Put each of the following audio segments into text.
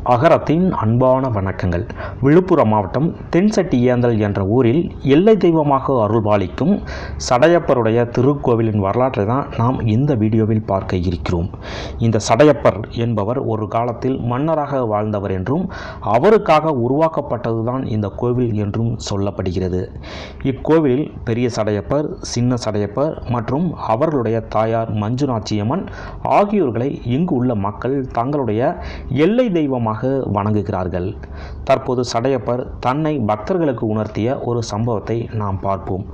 அகரத்தின் அன்பான வணக்கங்கள். விழுப்புரம் மாவட்டம் தென்செட்டியேந்தல் என்ற ஊரில் எல்லை தெய்வமாக அருள்பாலிக்கும் சடையப்பருடைய திருக்கோவிலின் வரலாற்றை தான் நாம் இந்த வீடியோவில் பார்க்க இருக்கிறோம். இந்த சடையப்பர் என்பவர் ஒரு காலத்தில் மன்னராக வாழ்ந்தவர் என்றும் அவருக்காக உருவாக்கப்பட்டதுதான் இந்த கோவில் என்றும் சொல்லப்படுகிறது. இக்கோவிலில் பெரிய சடையப்பர், சின்ன சடையப்பர் மற்றும் அவர்களுடைய தாயார் மஞ்சுநாச்சியம்மன் ஆகியோர்களை இங்கு உள்ள மக்கள் தங்களுடைய எல்லை தெய்வமாக வணங்குகிறார்கள். தற்போது சடையப்பர் தன்னை பக்தர்களுக்கு உணர்த்திய ஒரு சம்பவத்தை நாம் பார்ப்போம்.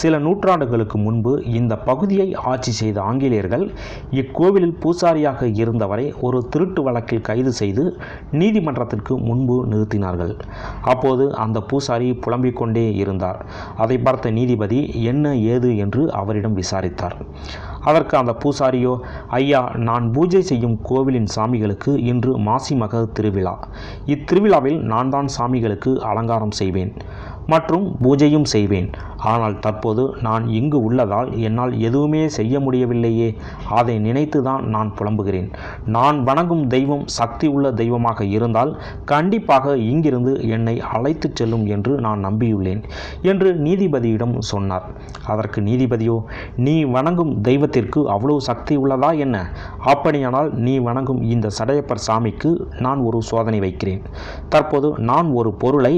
சில நூற்றாண்டுகளுக்கு முன்பு இந்த பகுதியை ஆட்சி செய்த ஆங்கிலேயர்கள் இக்கோவிலில் பூசாரியாக இருந்தவரை ஒரு திருட்டு வழக்கில் கைது செய்து நீதிமன்றத்திற்கு முன்பு நிறுத்தினார்கள். அப்போது அந்த பூசாரி புலம்பிக் கொண்டே இருந்தார். அதை பார்த்த நீதிபதி என்ன ஏது என்று அவரிடம் விசாரித்தார். அதற்கு அந்த பூசாரியோ, ஐயா, நான் பூஜை செய்யும் கோவிலின் சாமிகளுக்கு இன்று மாசி மக திருவிழா. இத்திருவிழாவில் நான் தான் சாமிகளுக்கு அலங்காரம் செய்வேன் மற்றும் பூஜையும் செய்வேன். ஆனால் தற்போது நான் இங்கு உள்ளதால் என்னால் எதுவுமே செய்ய முடியவில்லையே. அதை நினைத்து தான் நான் புலம்புகிறேன். நான் வணங்கும் தெய்வம் சக்தி உள்ள தெய்வமாக இருந்தால் கண்டிப்பாக இங்கிருந்து என்னை அழைத்து செல்லும் என்று நான் நம்பியுள்ளேன் என்று நீதிபதியிடம் சொன்னார். அதற்கு நீதிபதியோ, நீ வணங்கும் தெய்வத்திற்கு அவ்வளவு சக்தி உள்ளதா என்ன? அப்படியானால் நீ வணங்கும் இந்த சடையப்பர் சாமிக்கு நான் ஒரு சோதனை வைக்கிறேன். தற்போது நான் ஒரு பொருளை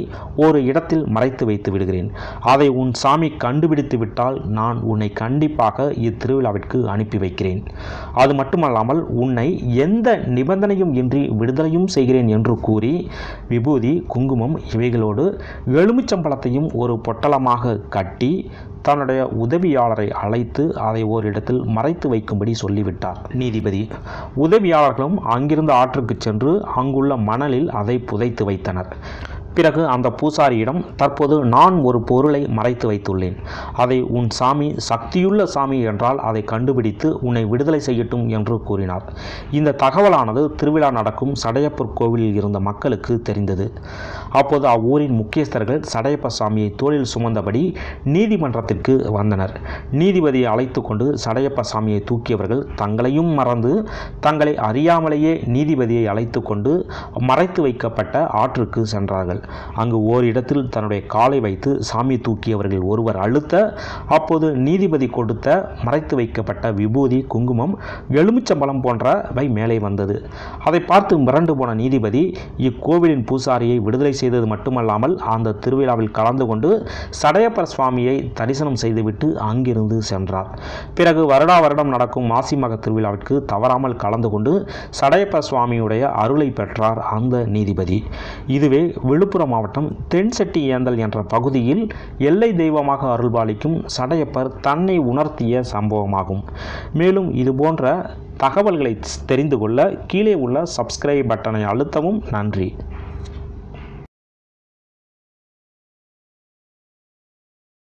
ஒரு இடத்தில் மறைத்து வைத்து விடுகிறேன். அதை உன் சாமி கண்டுபிடித்து விட்டால் நான் உன்னை கண்டிப்பாக இத்திருவிழாவிற்கு அனுப்பி வைக்கிறேன். அது மட்டுமல்லாமல் உன்னை எந்த நிபந்தனையும் இன்றி விடுதலையும் செய்கிறேன் என்று கூறி விபூதி, குங்குமம் இவைகளோடு எலுமிச்சம்பழத்தையும் ஒரு பொட்டலமாக கட்டி தன்னுடைய உதவியாளரை அழைத்து அதை ஓரிடத்தில் மறைத்து வைக்கும்படி சொல்லிவிட்டார் நீதிபதி. உதவியாளர்களும் அங்கிருந்து ஆற்றுக்கு சென்று அங்குள்ள மணலில் அதை புதைத்து வைத்தனர். பிறகு அந்த பூசாரியிடம், தற்போது நான் ஒரு பொருளை மறைத்து வைத்துள்ளேன். அதை உன் சாமி சக்தியுள்ள சாமி என்றால் அதை கண்டுபிடித்து உன்னை விடுதலை செய்யட்டும் என்று கூறினார். இந்த தகவலானது திருவிழா நடக்கும் சடையப்பர் கோவிலில் இருந்த மக்களுக்கு தெரிந்தது. அப்போது அவ்வூரின் முக்கியஸ்தர்கள் சடையப்ப சாமியை தோளில் சுமந்தபடி நீதிமன்றத்திற்கு வந்தனர். நீதிபதியை அழைத்து கொண்டு சடையப்ப சாமியை தூக்கியவர்கள் தங்களையும் மறந்து தங்களை அறியாமலேயே நீதிபதியை அழைத்து கொண்டு மறைத்து வைக்கப்பட்ட ஆற்றுக்கு சென்றார்கள். அங்கு ஓரிடத்தில் தன்னுடைய காலை வைத்து சாமி தூக்கியவர்கள் ஒருவர் அழுத்த, அப்போது நீதிபதி கொடுத்த மறைத்து வைக்கப்பட்ட விபூதி, குங்குமம், எலுமிச்சம்பழம் போன்றவை மேலே வந்தது. அதை பார்த்து மிரண்டு போன நீதிபதி இக்கோவிலின் பூசாரியை விடுதலை செய்தது மட்டுமல்லாமல் அந்த திருவிழாவில் கலந்து கொண்டு சடையப்பர் சுவாமியை தரிசனம் செய்துவிட்டு அங்கிருந்து சென்றார். பிறகு வருடா வருடம் நடக்கும் மாசி மக திருவிழாவிற்கு தவறாமல் கலந்து கொண்டு சடையப்பர் சுவாமியுடைய அருளை பெற்றார் அந்த நீதிபதி. இதுவே விழுப்புரம் மாவட்டம் தென்செட்டியேந்தல் என்ற பகுதியில் எல்லை தெய்வமாக அருள்பாலிக்கும் சடையப்பர் தன்னை உணர்த்திய சம்பவமாகும். மேலும் இதுபோன்ற தகவல்களை தெரிந்து கொள்ள கீழே உள்ள சப்ஸ்கிரைப் பட்டனை அழுத்தவும். நன்றி.